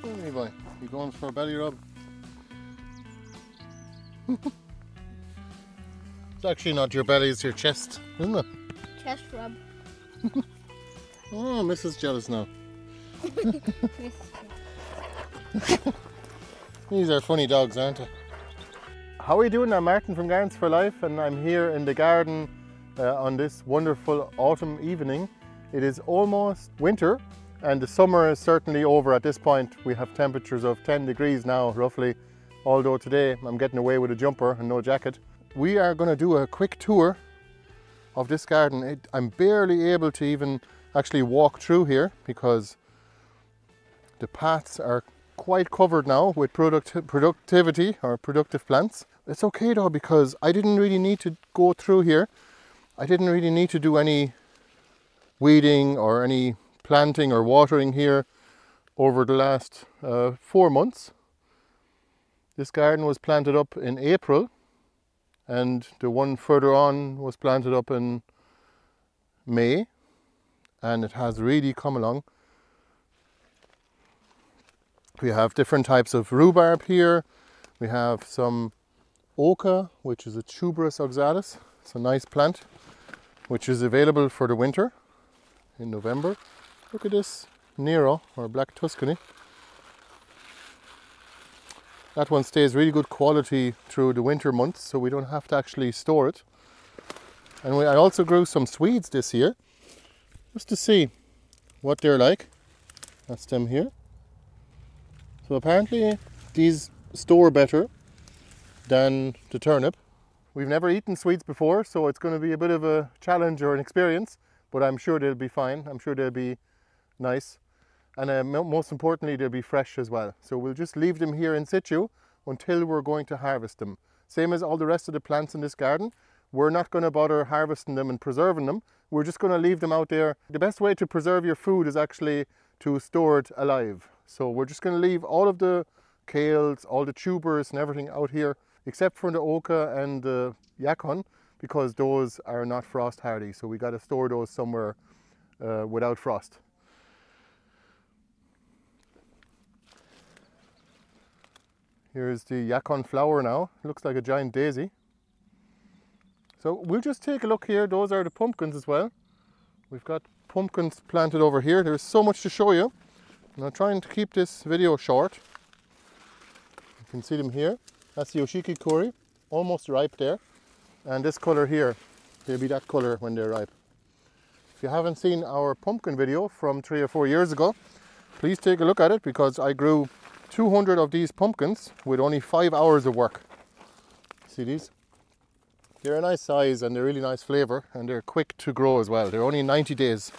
Oh, Levi, you going for a belly rub? It's actually not your belly, it's your chest, isn't it? Chest rub. Oh, Mrs. Jealous now. These are funny dogs, aren't they? How are you doing? I'm Martin from Gardens for Life, and I'm here in the garden on this wonderful autumn evening. It is almost winter and the summer is certainly over at this point. We have temperatures of 10 degrees now roughly, although today I'm getting away with a jumper and no jacket. We are going to do a quick tour of this garden. I'm barely able to even actually walk through here because the paths are quite covered now with productivity or productive plants. It's okay though, because I didn't really need to go through here. I didn't really need to do any weeding or any planting or watering here over the last 4 months. This garden was planted up in April and the one further on was planted up in May, and it has really come along. We have different types of rhubarb here. We have some oca, which is a tuberous oxalis. It's a nice plant which is available for the winter in November. Look at this Nero or Black Tuscany. That one stays really good quality through the winter months, so we don't have to actually store it. And I also grew some Swedes this year, just to see what they're like. That's them here. So apparently these store better than the turnip. We've never eaten Swedes before, so it's going to be a bit of a challenge or an experience, but I'm sure they'll be fine. I'm sure they'll be nice. And most importantly, they'll be fresh as well. So we'll just leave them here in situ until we're going to harvest them. Same as all the rest of the plants in this garden. We're not going to bother harvesting them and preserving them. We're just going to leave them out there. The best way to preserve your food is actually to store it alive. So we're just going to leave all of the kales, all the tubers and everything out here, except for the oca and the yacon, because those are not frost hardy. So we got to store those somewhere without frost. Here's the yacon flower now. It looks like a giant daisy. So we'll just take a look here. Those are the pumpkins as well. We've got pumpkins planted over here. There's so much to show you. I'm trying to keep this video short. You can see them here. That's the Yoshiki Kori, almost ripe there. And this colour here, they'll be that colour when they're ripe. If you haven't seen our pumpkin video from 3 or 4 years ago, please take a look at it, because I grew 200 of these pumpkins with only 5 hours of work. See these? They're a nice size and they're really nice flavour, and they're quick to grow as well. They're only 90 days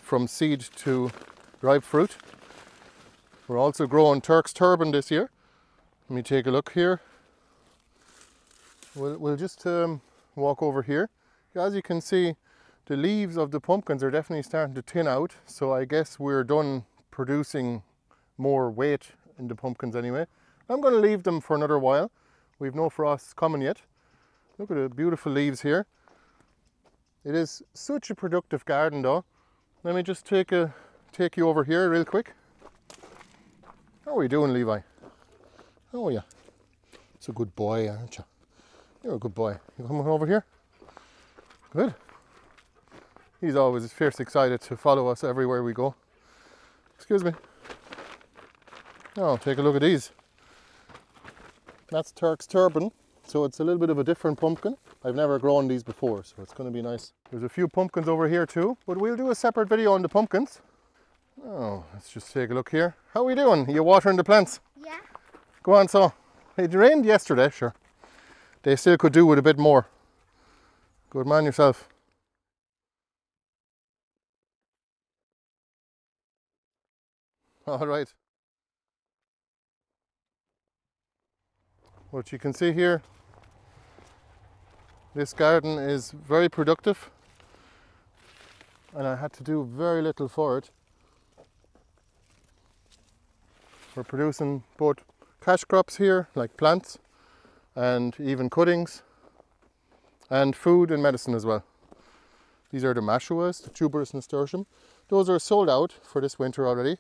from seed to ripe fruit. We're also growing Turk's turban this year. Let me take a look here. We'll just walk over here. As you can see, the leaves of the pumpkins are definitely starting to thin out, so I guess we're done producing more weight in the pumpkins anyway. I'm going to leave them for another while. We've no frosts coming yet. Look at the beautiful leaves here. It is such a productive garden though. Let me just take you over here real quick. How are you doing, Levi? How are you? It's a good boy, aren't you? You're a good boy. You coming over here? Good. He's always fierce excited to follow us everywhere we go. Excuse me. Oh, take a look at these. That's Turk's turban, so it's a little bit of a different pumpkin. I've never grown these before, so it's going to be nice. There's a few pumpkins over here too, but we'll do a separate video on the pumpkins. Oh, let's just take a look here. How are you doing? Are you watering the plants? Yeah. Go on, so. It rained yesterday, sure. They still could do with a bit more. Good man yourself. All right. What you can see here, this garden is very productive and I had to do very little for it. We're producing both cash crops here, like plants, and even cuttings, and food and medicine as well. These are the mashuas, the tuberous nasturtium. Those are sold out for this winter already.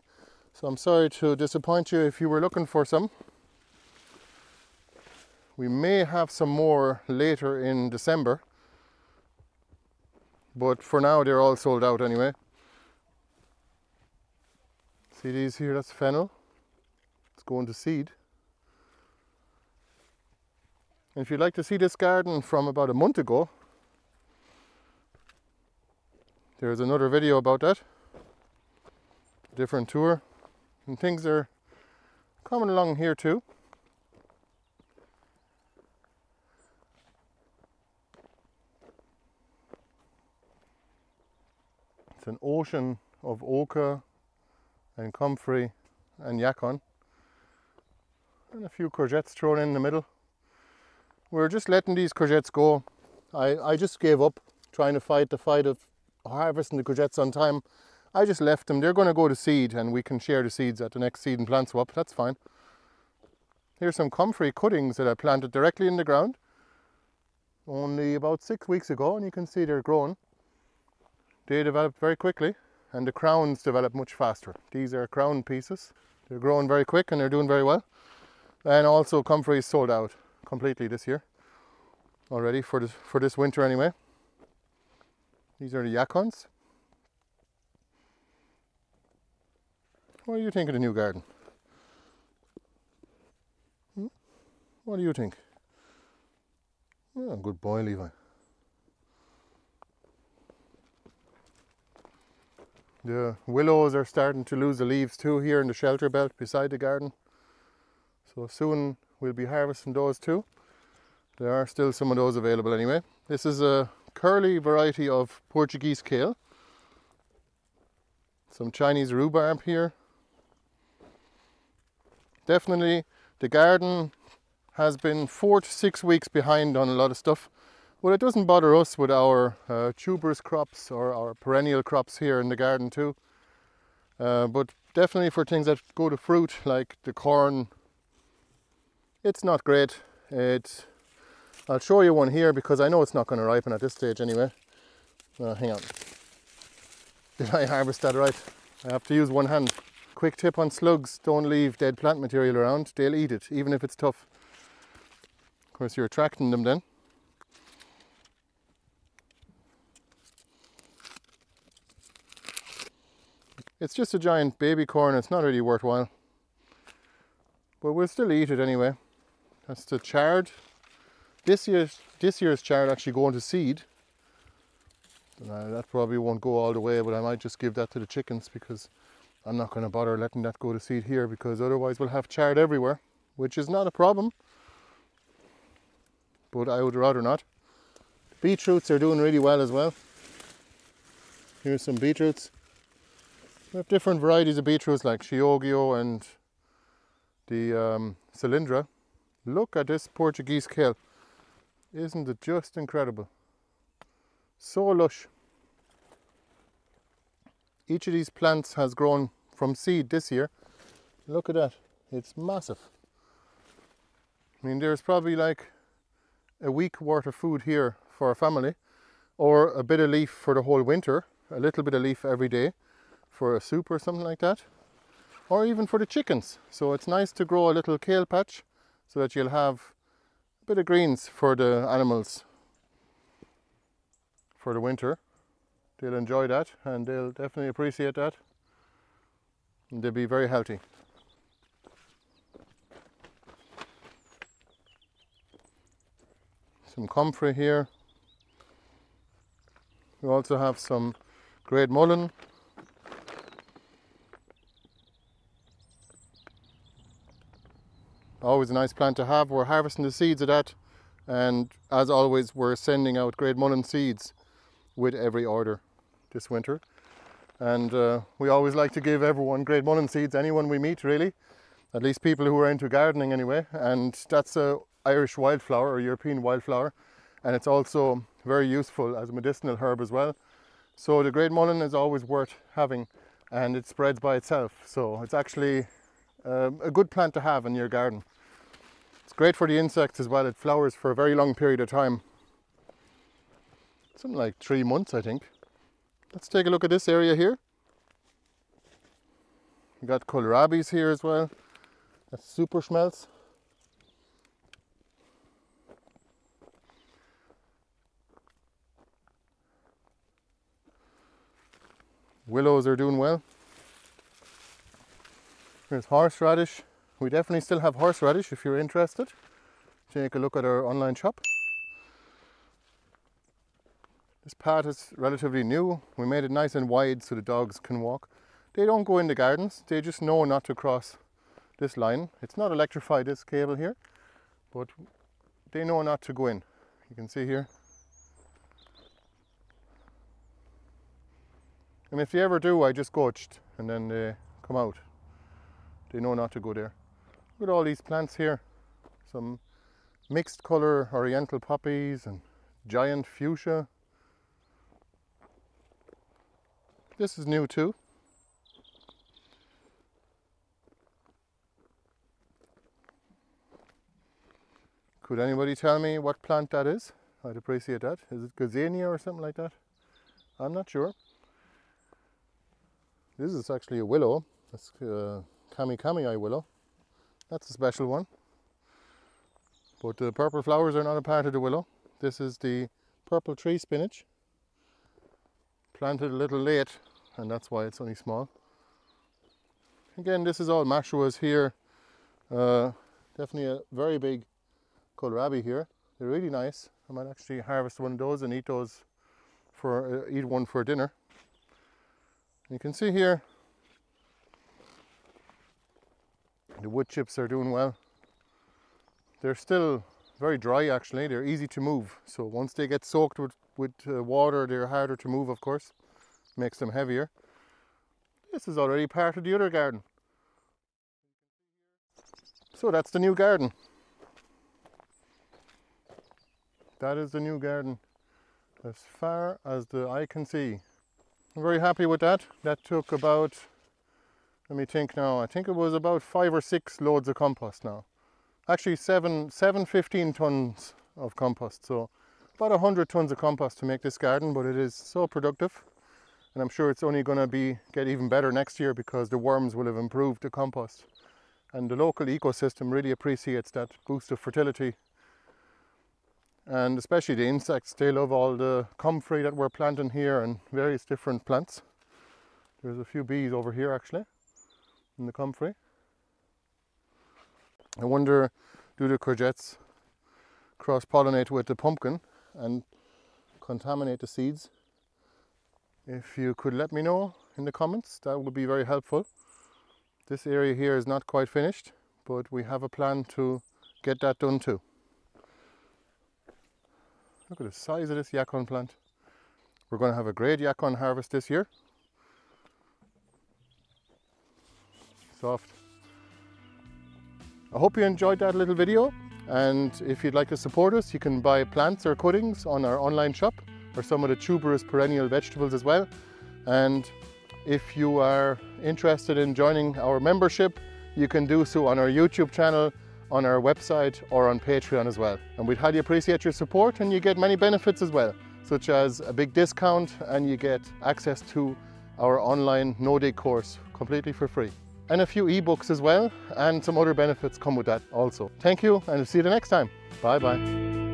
So I'm sorry to disappoint you if you were looking for some. We may have some more later in December, but for now they're all sold out anyway. See these here, that's fennel. It's going to seed. And if you'd like to see this garden from about a month ago, there's another video about that. Different tour. And things are coming along here too. It's an ocean of ochre and comfrey and yacon. And a few courgettes thrown in the middle. We're just letting these courgettes go. I just gave up trying to fight the fight of harvesting the courgettes on time. I just left them. They're going to go to seed and we can share the seeds at the next seed and plant swap. That's fine. Here's some comfrey cuttings that I planted directly in the ground only about 6 weeks ago, and you can see they're growing. They develop very quickly and the crowns develop much faster. These are crown pieces. They're growing very quick and they're doing very well. And also comfrey is sold out completely this year already for this winter anyway. These are the yacons. What do you think of the new garden? What do you think? Oh, good boy, Levi. The willows are starting to lose the leaves too here in the shelter belt beside the garden. So soon we'll be harvesting those too. There are still some of those available anyway. This is a curly variety of Portuguese kale. Some Chinese rhubarb here. Definitely the garden has been 4 to 6 weeks behind on a lot of stuff. But it doesn't bother us with our tuberous crops or our perennial crops here in the garden too. But definitely for things that go to fruit like the corn, it's not great. I'll show you one here because I know it's not going to ripen at this stage anyway. Hang on. Did I harvest that right? I have to use one hand. Quick tip on slugs, don't leave dead plant material around. They'll eat it, even if it's tough. Of course, you're attracting them then. It's just a giant baby corn, it's not really worthwhile. But we'll still eat it anyway. That's the chard. This year's chard actually going to seed. That probably won't go all the way, but I might just give that to the chickens because I'm not going to bother letting that go to seed here because otherwise we'll have chard everywhere, which is not a problem. But I would rather not. Beetroots are doing really well as well. Here's some beetroots. We have different varieties of beetroots like Chiogio and the Cylindra. Look at this Portuguese kale. Isn't it just incredible? So lush. Each of these plants has grown from seed this year. Look at that. It's massive. I mean, there's probably like a week worth of food here for a family, or a bit of leaf for the whole winter, a little bit of leaf every day for a soup or something like that, or even for the chickens. So it's nice to grow a little kale patch so that you'll have a bit of greens for the animals for the winter. They'll enjoy that and they'll definitely appreciate that, and they'll be very healthy. Some comfrey here. We also have some great mullein. Always a nice plant to have. We're harvesting the seeds of that, and as always we're sending out great mullein seeds with every order this winter. And we always like to give everyone great mullein seeds, anyone we meet really, at least people who are into gardening anyway. And that's a Irish wildflower or European wildflower, and it's also very useful as a medicinal herb as well. So the great mullein is always worth having, and it spreads by itself, so it's actually a good plant to have in your garden. It's great for the insects as well. It flowers for a very long period of time, something like 3 months I think. Let's take a look at this area here. We got kohlrabis here as well. That's super schmelz. Willows are doing well. There's horseradish. We definitely still have horseradish if you're interested. Take a look at our online shop. This path is relatively new. We made it nice and wide so the dogs can walk. They don't go in the gardens, they just know not to cross this line. It's not electrified, this cable here, but they know not to go in. You can see here. And if they ever do, I just go and then they come out. They know not to go there. Look at all these plants here. Some mixed colour oriental poppies and giant fuchsia. This is new too. Could anybody tell me what plant that is? I'd appreciate that. Is it gazania or something like that? I'm not sure. This is actually a willow. That's kami willow. That's a special one. But the purple flowers are not a part of the willow. This is the purple tree spinach. Planted a little late, and that's why it's only small. Again, this is all mashuas here. Definitely a very big kohlrabi here. They're really nice. I might actually harvest one of those and eat those for eat one for dinner. You can see here the wood chips are doing well. They're still very dry actually. They're easy to move. So once they get soaked with water, they're harder to move, of course. Makes them heavier. This is already part of the other garden. So that's the new garden. That is the new garden as far as the eye can see. I'm very happy with that. That took about, let me think now, I think it was about 5 or 6 loads of compost now. Actually 7 15 tons of compost. So about 100 tons of compost to make this garden, but it is so productive. And I'm sure it's only going to get even better next year because the worms will have improved the compost. And the local ecosystem really appreciates that boost of fertility. And especially the insects, they love all the comfrey that we're planting here and various different plants. There's a few bees over here actually in the comfrey. I wonder, do the courgettes cross-pollinate with the pumpkin and contaminate the seeds? If you could let me know in the comments, that would be very helpful. This area here is not quite finished, but we have a plan to get that done too. Look at the size of this yacon plant. We're going to have a great yacon harvest this year. Soft. I hope you enjoyed that little video, and if you'd like to support us, you can buy plants or cuttings on our online shop, or some of the tuberous perennial vegetables as well. And if you are interested in joining our membership, you can do so on our YouTube channel, on our website, or on Patreon as well. And we'd highly appreciate your support, and you get many benefits as well, such as a big discount, and you get access to our online no-dig course completely for free. And a few ebooks as well, and some other benefits come with that also. Thank you, and I'll see you the next time. Bye bye.